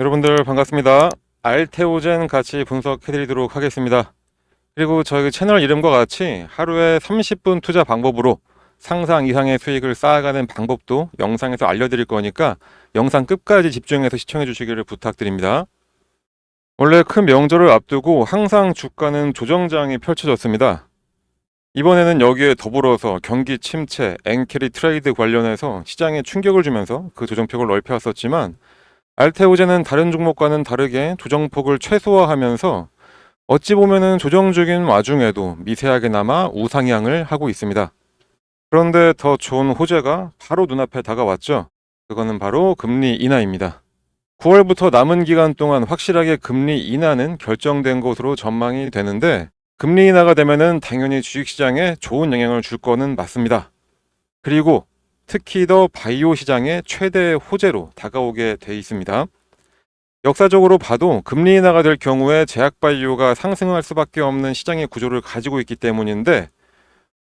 여러분들 반갑습니다. 알테오젠 같이 분석해드리도록 하겠습니다. 그리고 저희 채널 이름과 같이 하루에 30분 투자 방법으로 상상 이상의 수익을 쌓아가는 방법도 영상에서 알려드릴 거니까 영상 끝까지 집중해서 시청해 주시기를 부탁드립니다. 원래 큰 명절을 앞두고 항상 주가는 조정장이 펼쳐졌습니다. 이번에는 여기에 더불어서 경기 침체, 엔캐리 트레이드 관련해서 시장에 충격을 주면서 그 조정폭을 넓혀왔었지만 알테오젠은 다른 종목과는 다르게 조정폭을 최소화하면서 어찌 보면은 조정 중인 와중에도 미세하게나마 우상향을 하고 있습니다. 그런데 더 좋은 호재가 바로 눈앞에 다가왔죠. 그거는 바로 금리 인하입니다. 9월부터 남은 기간 동안 확실하게 금리 인하는 결정된 것으로 전망이 되는데 금리 인하가 되면은 당연히 주식시장에 좋은 영향을 줄 거는 맞습니다. 그리고 특히 더 바이오 시장의 최대 호재로 다가오게 돼 있습니다. 역사적으로 봐도 금리 인하가 될 경우에 제약 바이오가 상승할 수밖에 없는 시장의 구조를 가지고 있기 때문인데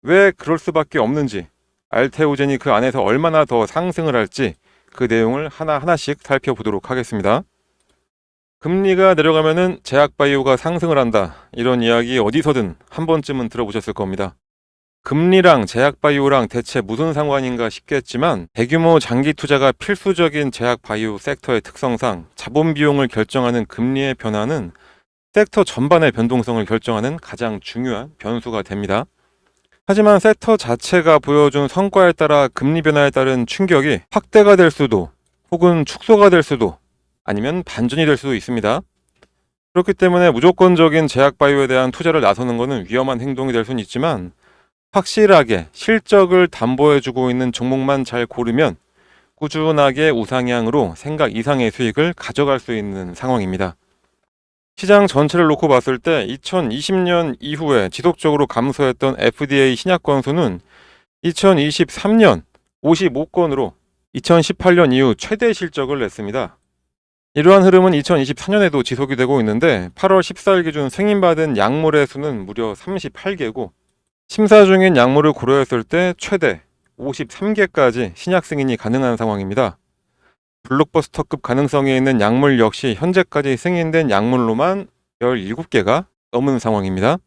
왜 그럴 수밖에 없는지, 알테오젠이 그 안에서 얼마나 더 상승을 할지 그 내용을 하나하나씩 살펴보도록 하겠습니다. 금리가 내려가면은 제약 바이오가 상승을 한다, 이런 이야기 어디서든 한 번쯤은 들어보셨을 겁니다. 금리랑 제약바이오랑 대체 무슨 상관인가 싶겠지만 대규모 장기 투자가 필수적인 제약바이오 섹터의 특성상 자본 비용을 결정하는 금리의 변화는 섹터 전반의 변동성을 결정하는 가장 중요한 변수가 됩니다. 하지만 섹터 자체가 보여준 성과에 따라 금리 변화에 따른 충격이 확대가 될 수도 혹은 축소가 될 수도 아니면 반전이 될 수도 있습니다. 그렇기 때문에 무조건적인 제약바이오에 대한 투자를 나서는 것은 위험한 행동이 될 수는 있지만 확실하게 실적을 담보해주고 있는 종목만 잘 고르면 꾸준하게 우상향으로 생각 이상의 수익을 가져갈 수 있는 상황입니다. 시장 전체를 놓고 봤을 때 2020년 이후에 지속적으로 감소했던 FDA 신약 건수는 2023년 55건으로 2018년 이후 최대 실적을 냈습니다. 이러한 흐름은 2024년에도 지속이 되고 있는데 8월 14일 기준 승인받은 약물의 수는 무려 38개고 심사 중인 약물을 고려했을 때 최대 53개까지 신약 승인이 가능한 상황입니다. 블록버스터급 가능성이 있는 약물 역시 현재까지 승인된 약물로만 17개가 넘은 상황입니다.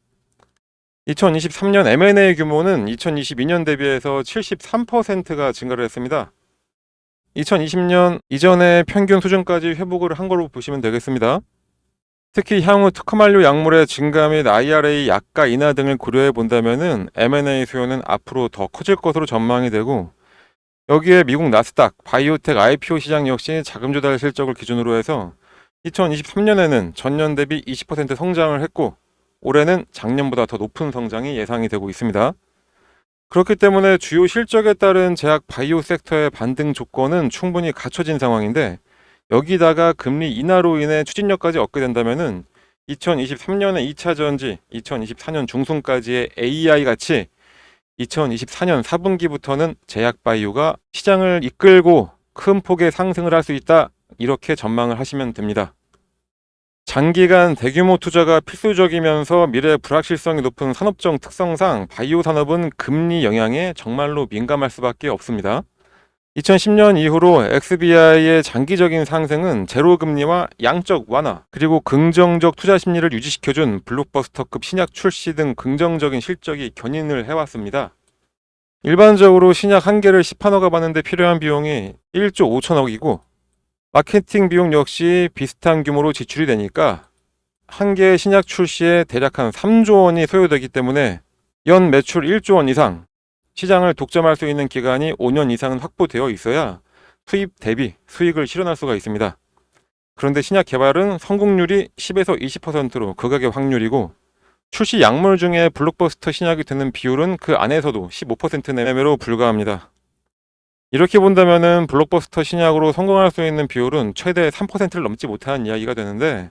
2023년 M&A 규모는 2022년 대비해서 73%가 증가를 했습니다. 2020년 이전의 평균 수준까지 회복을 한 걸로 보시면 되겠습니다. 특히 향후 특허만료 약물의 증가 및 IRA 약가 인하 등을 고려해 본다면은 M&A 수요는 앞으로 더 커질 것으로 전망이 되고 여기에 미국 나스닥 바이오텍 IPO 시장 역시 자금 조달 실적을 기준으로 해서 2023년에는 전년 대비 20% 성장을 했고 올해는 작년보다 더 높은 성장이 예상이 되고 있습니다. 그렇기 때문에 주요 실적에 따른 제약 바이오 섹터의 반등 조건은 충분히 갖춰진 상황인데 여기다가 금리 인하로 인해 추진력까지 얻게 된다면은 2023년에 2차 전지, 2024년 중순까지의 AI 같이 2024년 4분기부터는 제약 바이오가 시장을 이끌고 큰 폭의 상승을 할 수 있다, 이렇게 전망을 하시면 됩니다. 장기간 대규모 투자가 필수적이면서 미래 불확실성이 높은 산업적 특성상 바이오 산업은 금리 영향에 정말로 민감할 수밖에 없습니다. 2010년 이후로 XBI의 장기적인 상승은 제로금리와 양적 완화, 그리고 긍정적 투자 심리를 유지시켜준 블록버스터급 신약 출시 등 긍정적인 실적이 견인을 해왔습니다. 일반적으로 신약 한 개를 시판허가 받는데 필요한 비용이 1조 5천억이고 마케팅 비용 역시 비슷한 규모로 지출이 되니까 한 개의 신약 출시에 대략 한 3조 원이 소요되기 때문에 연 매출 1조 원 이상, 시장을 독점할 수 있는 기간이 5년 이상은 확보되어 있어야 투입 대비 수익을 실현할 수가 있습니다. 그런데 신약 개발은 성공률이 10에서 20%로 극악의 확률이고 출시 약물 중에 블록버스터 신약이 되는 비율은 그 안에서도 15% 내외로 불과합니다. 이렇게 본다면은 블록버스터 신약으로 성공할 수 있는 비율은 최대 3%를 넘지 못하는 이야기가 되는데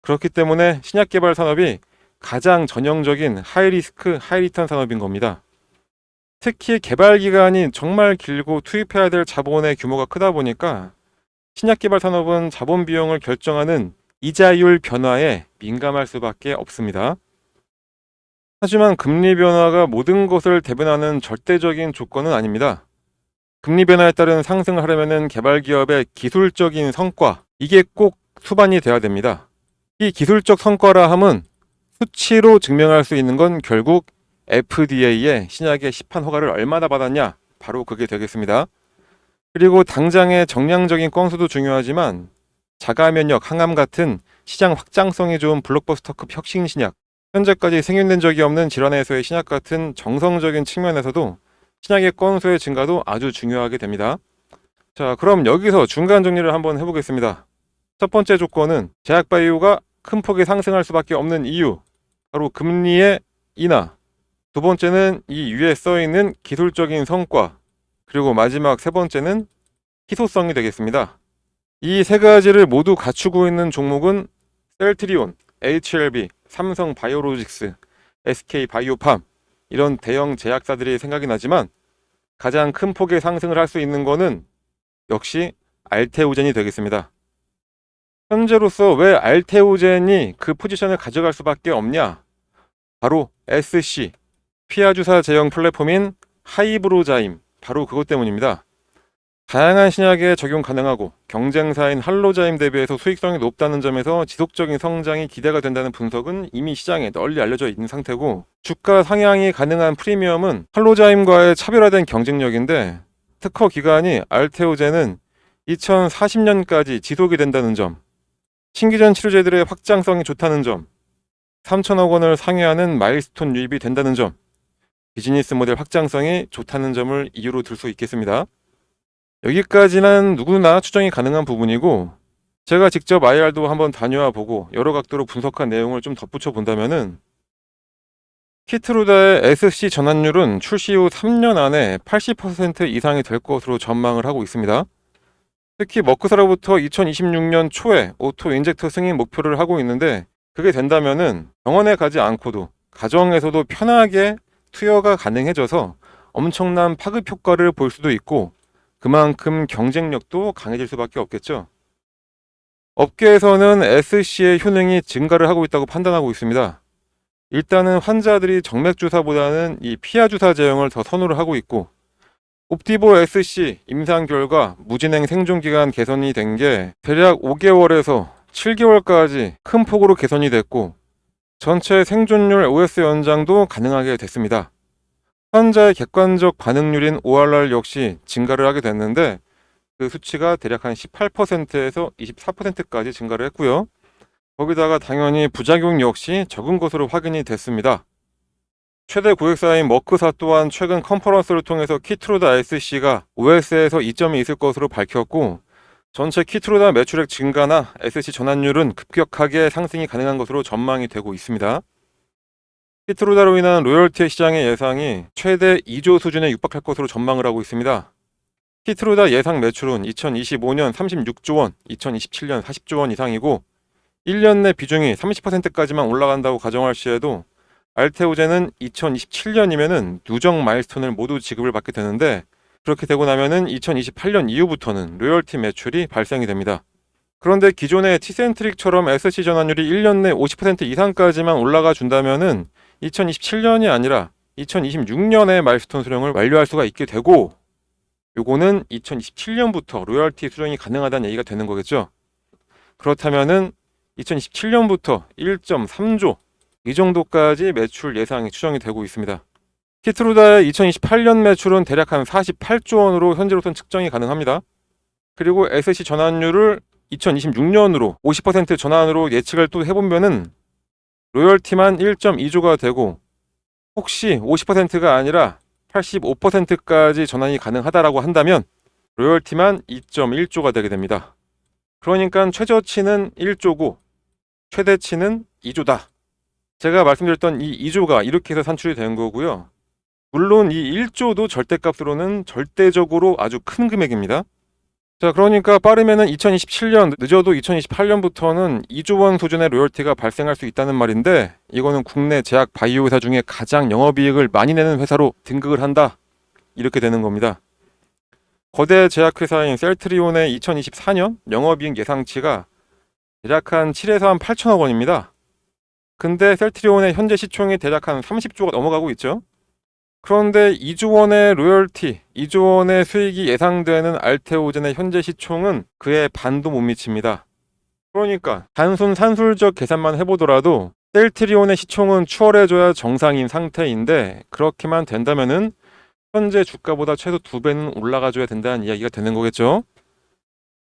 그렇기 때문에 신약 개발 산업이 가장 전형적인 하이리스크 하이리턴 산업인 겁니다. 특히 개발 기간이 정말 길고 투입해야 될 자본의 규모가 크다 보니까 신약 개발 산업은 자본 비용을 결정하는 이자율 변화에 민감할 수밖에 없습니다. 하지만 금리 변화가 모든 것을 대변하는 절대적인 조건은 아닙니다. 금리 변화에 따른 상승을 하려면 개발 기업의 기술적인 성과, 이게 꼭 수반이 돼야 됩니다. 이 기술적 성과라 함은 수치로 증명할 수 있는 건 결국 FDA의 신약의 시판 허가를 얼마나 받았냐, 바로 그게 되겠습니다. 그리고 당장의 정량적인 건수도 중요하지만 자가 면역, 항암 같은 시장 확장성이 좋은 블록버스터급 혁신 신약, 현재까지 승인된 적이 없는 질환에서의 신약 같은 정성적인 측면에서도 신약의 건수의 증가도 아주 중요하게 됩니다. 자, 그럼 여기서 중간 정리를 한번 해보겠습니다. 첫 번째 조건은 제약바이오가 큰 폭에 상승할 수밖에 없는 이유, 바로 금리의 인하. 두 번째는 이 위에 써있는 기술적인 성과. 그리고 마지막 세 번째는 희소성이 되겠습니다. 이 세 가지를 모두 갖추고 있는 종목은 셀트리온, HLB, 삼성 바이오로직스, SK 바이오팜, 이런 대형 제약사들이 생각이 나지만 가장 큰 폭의 상승을 할 수 있는 거는 역시 알테오젠이 되겠습니다. 현재로서 왜 알테오젠이 그 포지션을 가져갈 수밖에 없냐? 바로 SC, 피하주사 제형 플랫폼인 하이브로자임, 바로 그것 때문입니다. 다양한 신약에 적용 가능하고 경쟁사인 할로자임 대비해서 수익성이 높다는 점에서 지속적인 성장이 기대가 된다는 분석은 이미 시장에 널리 알려져 있는 상태고, 주가 상향이 가능한 프리미엄은 할로자임과의 차별화된 경쟁력인데, 특허 기간이 알테오젠은 2040년까지 지속이 된다는 점, 신기전 치료제들의 확장성이 좋다는 점, 3천억 원을 상회하는 마일스톤 유입이 된다는 점, 비즈니스 모델 확장성이 좋다는 점을 이유로 들 수 있겠습니다. 여기까지는 누구나 추정이 가능한 부분이고, 제가 직접 IR도 한번 다녀와 보고 여러 각도로 분석한 내용을 좀 덧붙여 본다면은, 키트루다의 SC 전환율은 출시 후 3년 안에 80% 이상이 될 것으로 전망을 하고 있습니다. 특히 머크사로부터 2026년 초에 오토 인젝터 승인 목표를 하고 있는데, 그게 된다면은 병원에 가지 않고도 가정에서도 편하게 투여가 가능해져서 엄청난 파급 효과를 볼 수도 있고, 그만큼 경쟁력도 강해질 수밖에 없겠죠. 업계에서는 SC의 효능이 증가를 하고 있다고 판단하고 있습니다. 일단은 환자들이 정맥주사보다는 이 피하주사 제형을 더 선호를 하고 있고, 옵티보 SC 임상 결과 무진행 생존기간 개선이 된 게 대략 5개월에서 7개월까지 큰 폭으로 개선이 됐고, 전체 생존율 OS 연장도 가능하게 됐습니다. 환자의 객관적 반응률인 ORR 역시 증가를 하게 됐는데, 그 수치가 대략 한 18%에서 24%까지 증가를 했고요. 거기다가 당연히 부작용 역시 적은 것으로 확인이 됐습니다. 최대 고객사인 머크사 또한 최근 컨퍼런스를 통해서 키트루다 SC가 OS에서 이점이 있을 것으로 밝혔고, 전체 키트루다 매출액 증가나 SC 전환율은 급격하게 상승이 가능한 것으로 전망이 되고 있습니다. 키트루다로 인한 로열티 시장의 예상이 최대 2조 수준에 육박할 것으로 전망을 하고 있습니다. 키트루다 예상 매출은 2025년 36조 원, 2027년 40조 원 이상이고, 1년 내 비중이 30%까지만 올라간다고 가정할 시에도 알테오젠은 2027년이면은 누적 마일스톤을 모두 지급을 받게 되는데, 그렇게 되고 나면은 2028년 이후부터는 로열티 매출이 발생이 됩니다. 그런데 기존의 티센트릭처럼 SC 전환율이 1년 내 50% 이상까지만 올라가 준다면은 2027년이 아니라 2026년에 마일스톤 수령을 완료할 수가 있게 되고, 요거는 2027년부터 로열티 수령이 가능하다는 얘기가 되는 거겠죠. 그렇다면은 2027년부터 1.3조 이 정도까지 매출 예상이 추정이 되고 있습니다. 키트루다의 2028년 매출은 대략 한 48조 원으로 현재로선 측정이 가능합니다. 그리고 SC 전환율을 2026년으로 50% 전환으로 예측을 또 해보면은 로열티만 1.2조가 되고, 혹시 50%가 아니라 85%까지 전환이 가능하다라고 한다면 로열티만 2.1조가 되게 됩니다. 그러니까 최저치는 1조고 최대치는 2조다. 제가 말씀드렸던 이 2조가 이렇게 해서 산출이 된 거고요. 물론 이 1조도 절대값으로는 절대적으로 아주 큰 금액입니다. 자, 그러니까 빠르면은 2027년, 늦어도 2028년부터는 2조 원 수준의 로열티가 발생할 수 있다는 말인데, 이거는 국내 제약 바이오 회사 중에 가장 영업이익을 많이 내는 회사로 등극을 한다, 이렇게 되는 겁니다. 거대 제약회사인 셀트리온의 2024년 영업이익 예상치가 대략 한 7에서 한 8천억 원입니다. 근데 셀트리온의 현재 시총이 대략 한 30조가 넘어가고 있죠. 그런데 2조 원의 로열티, 2조 원의 수익이 예상되는 알테오젠의 현재 시총은 그의 반도 못 미칩니다. 그러니까 단순 산술적 계산만 해보더라도 셀트리온의 시총은 추월해줘야 정상인 상태인데 그렇게만 된다면은 현재 주가보다 최소 2배는 올라가줘야 된다는 이야기가 되는 거겠죠.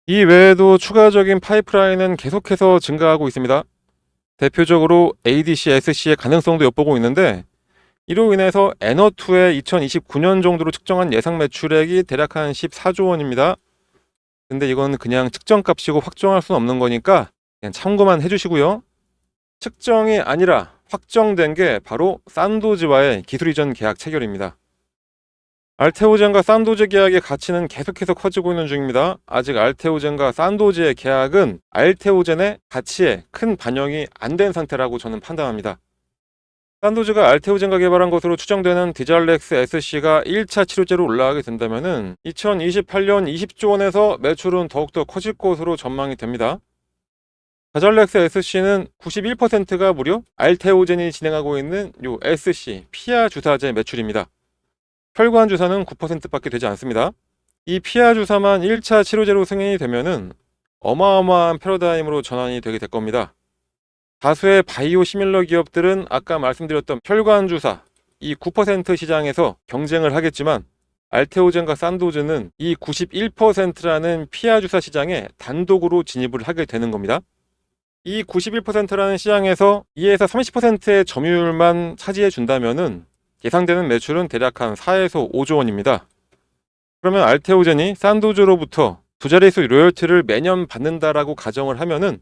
이 외에도 추가적인 파이프라인은 계속해서 증가하고 있습니다. 대표적으로 ADC, SC의 가능성도 엿보고 있는데 이로 인해서 에너2의 2029년 정도로 측정한 예상 매출액이 대략 한 14조 원입니다. 근데 이건 그냥 측정값이고 확정할 수는 없는 거니까 그냥 참고만 해주시고요. 측정이 아니라 확정된 게 바로 산도즈와의 기술 이전 계약 체결입니다. 알테오젠과 산도즈 계약의 가치는 계속해서 커지고 있는 중입니다. 아직 알테오젠과 산도즈의 계약은 알테오젠의 가치에 큰 반영이 안 된 상태라고 저는 판단합니다. 산도즈가 알테오젠과 개발한 것으로 추정되는 디잘렉스 SC가 1차 치료제로 올라가게 된다면 2028년 20조 원에서 매출은 더욱더 커질 것으로 전망이 됩니다. 다잘렉스 SC는 91%가 무려 알테오젠이 진행하고 있는 요 SC 피하 주사제 매출입니다. 혈관 주사는 9%밖에 되지 않습니다. 이 피하 주사만 1차 치료제로 승인이 되면은 어마어마한 패러다임으로 전환이 되게 될 겁니다. 다수의 바이오 시밀러 기업들은 아까 말씀드렸던 혈관 주사 이 9% 시장에서 경쟁을 하겠지만 알테오젠과 산도즈는 이 91%라는 피하 주사 시장에 단독으로 진입을 하게 되는 겁니다. 이 91%라는 시장에서 2에서 30%의 점유율만 차지해 준다면은 예상되는 매출은 대략 한 4에서 5조 원입니다. 그러면 알테오젠이 산도즈로부터 두 자릿수 로열티를 매년 받는다라고 가정을 하면은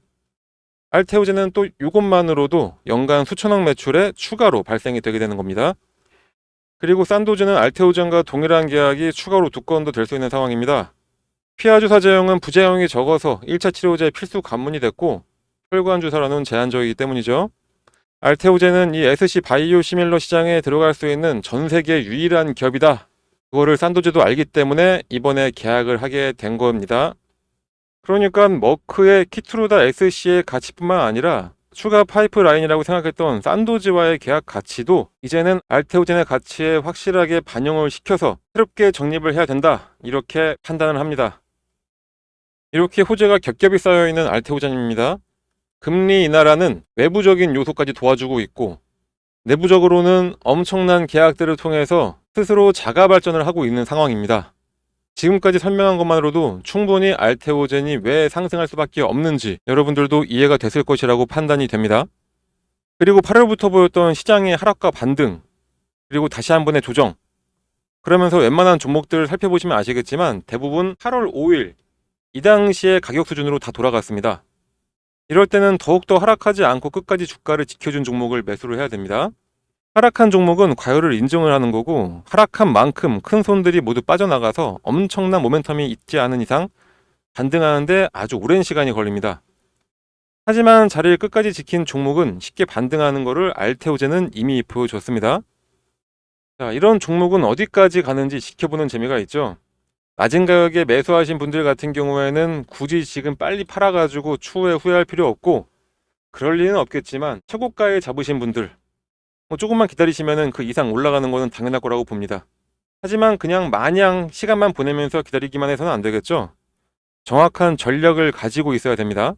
알테오젠은 또 이것만으로도 연간 수천억 매출에 추가로 발생이 되게 되는 겁니다. 그리고 산도즈는 알테오젠과 동일한 계약이 추가로 2건도 될 수 있는 상황입니다. 피하 주사 제형은 부작용이 적어서 1차 치료제의 필수 관문이 됐고 혈관 주사로는 제한적이기 때문이죠. 알테오젠은 이 SC 바이오 시밀러 시장에 들어갈 수 있는 전 세계 유일한 기업이다. 그거를 산도즈도 알기 때문에 이번에 계약을 하게 된 겁니다. 그러니까 머크의 키트루다 SC의 가치뿐만 아니라 추가 파이프라인이라고 생각했던 산도즈와의 계약 가치도 이제는 알테오젠의 가치에 확실하게 반영을 시켜서 새롭게 적립을 해야 된다. 이렇게 판단을 합니다. 이렇게 호재가 겹겹이 쌓여있는 알테오젠입니다. 금리 인하라는 외부적인 요소까지 도와주고 있고 내부적으로는 엄청난 계약들을 통해서 스스로 자가 발전을 하고 있는 상황입니다. 지금까지 설명한 것만으로도 충분히 알테오젠이 왜 상승할 수밖에 없는지 여러분들도 이해가 됐을 것이라고 판단이 됩니다. 그리고 8월부터 보였던 시장의 하락과 반등 그리고 다시 한 번의 조정 그러면서 웬만한 종목들을 살펴보시면 아시겠지만 대부분 8월 5일 이 당시의 가격 수준으로 다 돌아갔습니다. 이럴 때는 더욱더 하락하지 않고 끝까지 주가를 지켜준 종목을 매수를 해야 됩니다. 하락한 종목은 과열을 인정을 하는 거고 하락한 만큼 큰 손들이 모두 빠져나가서 엄청난 모멘텀이 있지 않은 이상 반등하는데 아주 오랜 시간이 걸립니다. 하지만 자리를 끝까지 지킨 종목은 쉽게 반등하는 것을 알테오젠은 이미 보여줬습니다. 자, 이런 종목은 어디까지 가는지 지켜보는 재미가 있죠. 낮은 가격에 매수하신 분들 같은 경우에는 굳이 지금 빨리 팔아가지고 추후에 후회할 필요 없고 그럴 리는 없겠지만 최고가에 잡으신 분들 조금만 기다리시면 그 이상 올라가는 것은 당연할 거라고 봅니다. 하지만 그냥 마냥 시간만 보내면서 기다리기만 해서는 안 되겠죠. 정확한 전략을 가지고 있어야 됩니다.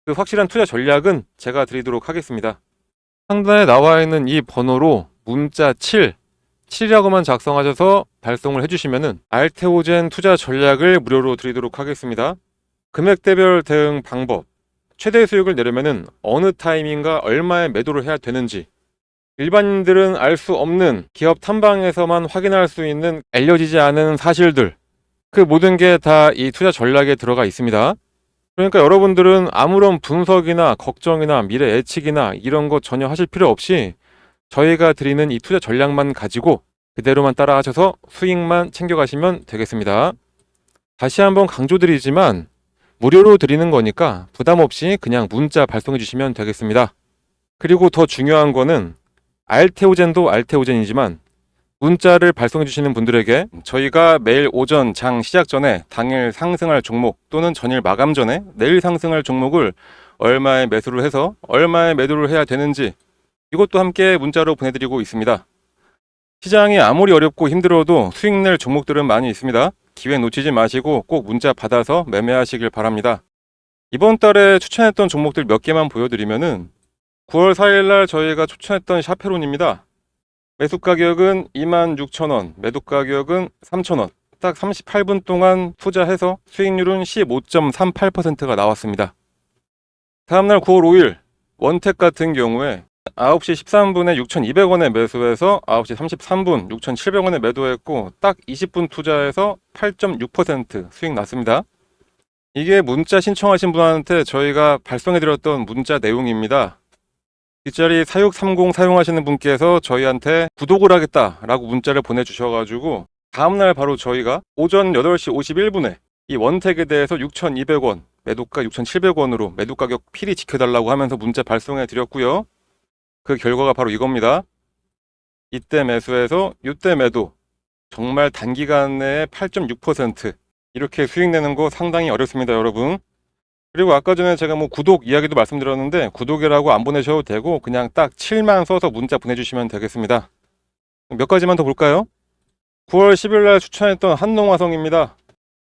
그 확실한 투자 전략은 제가 드리도록 하겠습니다. 상단에 나와 있는 이 번호로 문자 7이라고만 작성하셔서 발송을 해주시면은 알테오젠 투자 전략을 무료로 드리도록 하겠습니다. 금액대별 대응 방법, 최대 수익을 내려면은 어느 타이밍과 얼마에 매도를 해야 되는지, 일반인들은 알 수 없는 기업 탐방에서만 확인할 수 있는 알려지지 않은 사실들, 그 모든 게 다 이 투자 전략에 들어가 있습니다. 그러니까 여러분들은 아무런 분석이나 걱정이나 미래 예측이나 이런 거 전혀 하실 필요 없이 저희가 드리는 이 투자 전략만 가지고 그대로만 따라 하셔서 수익만 챙겨가시면 되겠습니다. 다시 한번 강조드리지만 무료로 드리는 거니까 부담 없이 그냥 문자 발송해 주시면 되겠습니다. 그리고 더 중요한 거는 알테오젠도 알테오젠이지만 문자를 발송해 주시는 분들에게 저희가 매일 오전 장 시작 전에 당일 상승할 종목 또는 전일 마감 전에 내일 상승할 종목을 얼마에 매수를 해서 얼마에 매도를 해야 되는지 이것도 함께 문자로 보내드리고 있습니다. 시장이 아무리 어렵고 힘들어도 수익 낼 종목들은 많이 있습니다. 기회 놓치지 마시고 꼭 문자 받아서 매매하시길 바랍니다. 이번 달에 추천했던 종목들 몇 개만 보여드리면은 9월 4일 날 저희가 추천했던 샤페론입니다. 매수 가격은 26,000원, 매도 가격은 3,000원. 딱 38분 동안 투자해서 수익률은 15.38%가 나왔습니다. 다음날 9월 5일 원택 같은 경우에 9시 13분에 6,200원에 매수해서 9시 33분 6,700원에 매도했고 딱 20분 투자해서 8.6% 수익 났습니다. 이게 문자 신청하신 분한테 저희가 발송해드렸던 문자 내용입니다. 뒷자리 4630 사용하시는 분께서 저희한테 구독을 하겠다라고 문자를 보내주셔가지고 다음날 바로 저희가 오전 8시 51분에 이 원택에 대해서 6,200원, 매도가 6,700원으로 매도 가격 필히 지켜달라고 하면서 문자 발송해 드렸고요. 그 결과가 바로 이겁니다. 이때 매수해서 이때 매도. 정말 단기간 내에 8.6% 이렇게 수익 내는 거 상당히 어렵습니다, 여러분. 그리고 아까 전에 제가 구독 이야기도 말씀드렸는데 구독이라고 안 보내셔도 되고 그냥 딱 7만 써서 문자 보내주시면 되겠습니다. 몇 가지만 더 볼까요? 9월 10일 날 추천했던 한농화성입니다.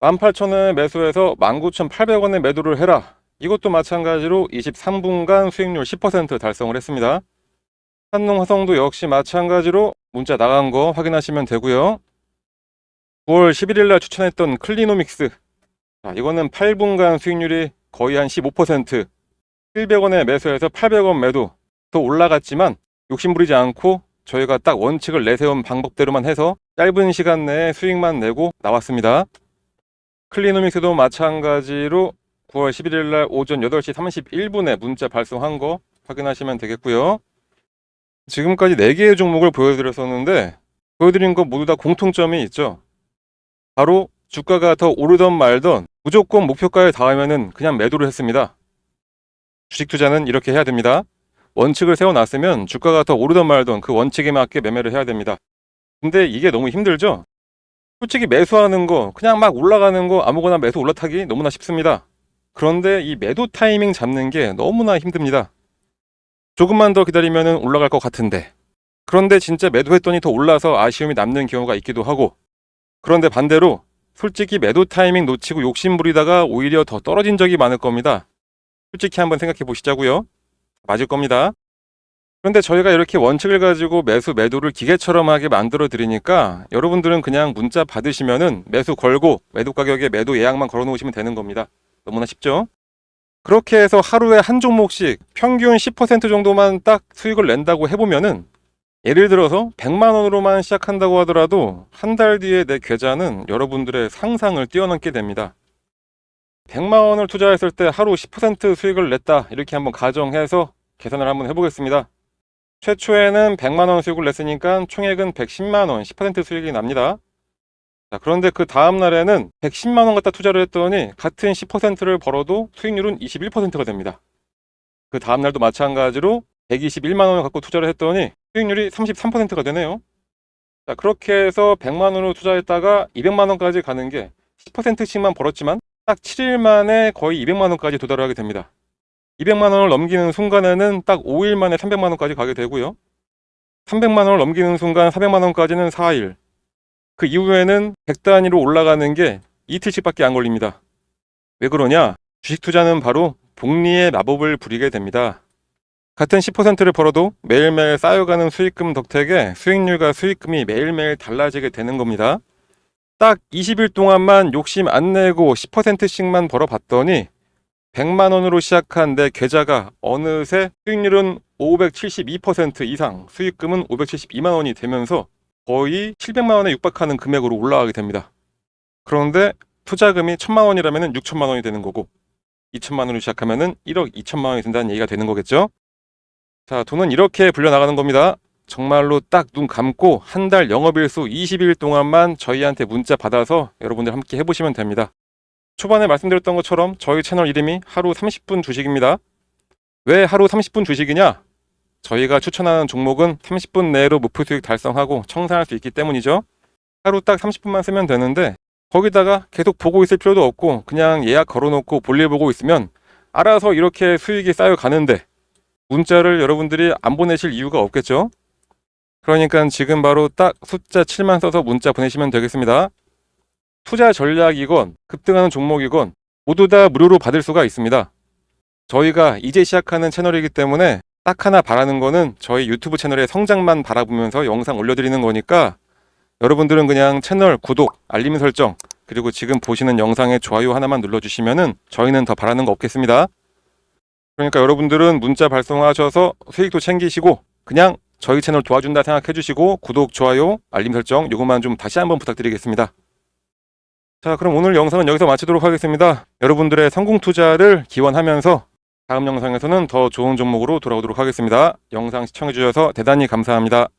18,000원에 매수해서 19,800원에 매도를 해라. 이것도 마찬가지로 23분간 수익률 10% 달성을 했습니다. 한농화성도 역시 마찬가지로 문자 나간 거 확인하시면 되고요. 9월 11일 날 추천했던 클리노믹스. 자, 이거는 8분간 수익률이 거의 한 15%. 700원에 매수해서 800원 매도. 더 올라갔지만 욕심부리지 않고 저희가 딱 원칙을 내세운 방법대로만 해서 짧은 시간 내에 수익만 내고 나왔습니다. 클리노믹스도 마찬가지로 9월 11일 날 오전 8시 31분에 문자 발송한 거 확인하시면 되겠고요. 지금까지 4개의 종목을 보여드렸었는데 보여드린 거 모두 다 공통점이 있죠. 바로 주가가 더 오르던 말던 무조건 목표가에 닿으면 그냥 매도를 했습니다. 주식 투자는 이렇게 해야 됩니다. 원칙을 세워놨으면 주가가 더 오르던 말던 그 원칙에 맞게 매매를 해야 됩니다. 근데 이게 너무 힘들죠? 솔직히 매수하는 거 그냥 막 올라가는 거 아무거나 매수 올라타기 너무나 쉽습니다. 그런데 이 매도 타이밍 잡는 게 너무나 힘듭니다. 조금만 더 기다리면 올라갈 것 같은데 그런데 진짜 매도했더니 더 올라서 아쉬움이 남는 경우가 있기도 하고 그런데 반대로 솔직히 매도 타이밍 놓치고 욕심부리다가 오히려 더 떨어진 적이 많을 겁니다. 솔직히 한번 생각해 보시자고요. 맞을 겁니다. 그런데 저희가 이렇게 원칙을 가지고 매수 매도를 기계처럼 하게 만들어 드리니까 여러분들은 그냥 문자 받으시면은 매수 걸고 매도 가격에 매도 예약만 걸어 놓으시면 되는 겁니다. 너무나 쉽죠? 그렇게 해서 하루에 한 종목씩 평균 10% 정도만 딱 수익을 낸다고 해보면은 예를 들어서 100만 원으로만 시작한다고 하더라도 한 달 뒤에 내 계좌는 여러분들의 상상을 뛰어넘게 됩니다. 100만 원을 투자했을 때 하루 10% 수익을 냈다 이렇게 한번 가정해서 계산을 한번 해보겠습니다. 최초에는 100만 원 수익을 냈으니까 총액은 110만 원 10% 수익이 납니다. 자, 그런데 그 다음 날에는 110만 원 갖다 투자를 했더니 같은 10%를 벌어도 수익률은 21%가 됩니다. 그 다음 날도 마찬가지로 121만 원을 갖고 투자를 했더니 수익률이 33%가 되네요. 자, 그렇게 해서 100만 원으로 투자했다가 200만 원까지 가는 게 10%씩만 벌었지만 딱 7일 만에 거의 200만 원까지 도달을 하게 됩니다. 200만 원을 넘기는 순간에는 딱 5일 만에 300만 원까지 가게 되고요. 300만 원을 넘기는 순간 400만 원까지는 4일. 그 이후에는 100단위로 올라가는 게 이틀씩밖에 안 걸립니다. 왜 그러냐? 주식 투자는 바로 복리의 마법을 부리게 됩니다. 같은 10%를 벌어도 매일매일 쌓여가는 수익금 덕택에 수익률과 수익금이 매일매일 달라지게 되는 겁니다. 딱 20일 동안만 욕심 안 내고 10%씩만 벌어봤더니 100만 원으로 시작한 내 계좌가 어느새 수익률은 572% 이상, 수익금은 572만 원이 되면서 거의 700만 원에 육박하는 금액으로 올라가게 됩니다. 그런데 투자금이 1000만 원이라면 6천만 원이 되는 거고 2천만 원으로 시작하면 1억 2천만 원이 된다는 얘기가 되는 거겠죠? 자, 돈은 이렇게 불려나가는 겁니다. 정말로 딱 눈 감고 한 달 영업일수 20일 동안만 저희한테 문자 받아서 여러분들 함께 해보시면 됩니다. 초반에 말씀드렸던 것처럼 저희 채널 이름이 하루 30분 주식입니다. 왜 하루 30분 주식이냐? 저희가 추천하는 종목은 30분 내로 목표 수익 달성하고 청산할 수 있기 때문이죠. 하루 딱 30분만 쓰면 되는데 거기다가 계속 보고 있을 필요도 없고 그냥 예약 걸어놓고 볼일 보고 있으면 알아서 이렇게 수익이 쌓여가는데 문자를 여러분들이 안 보내실 이유가 없겠죠. 그러니까 지금 바로 딱 숫자 7만 써서 문자 보내시면 되겠습니다. 투자 전략이건 급등하는 종목이건 모두 다 무료로 받을 수가 있습니다. 저희가 이제 시작하는 채널이기 때문에 딱 하나 바라는 거는 저희 유튜브 채널의 성장만 바라보면서 영상 올려드리는 거니까 여러분들은 그냥 채널 구독, 알림 설정, 그리고 지금 보시는 영상의 좋아요 하나만 눌러주시면은 저희는 더 바라는 거 없겠습니다. 그러니까 여러분들은 문자 발송하셔서 수익도 챙기시고 그냥 저희 채널 도와준다 생각해 주시고 구독, 좋아요, 알림 설정 요것만 좀 다시 한번 부탁드리겠습니다. 자, 그럼 오늘 영상은 여기서 마치도록 하겠습니다. 여러분들의 성공 투자를 기원하면서 다음 영상에서는 더 좋은 종목으로 돌아오도록 하겠습니다. 영상 시청해 주셔서 대단히 감사합니다.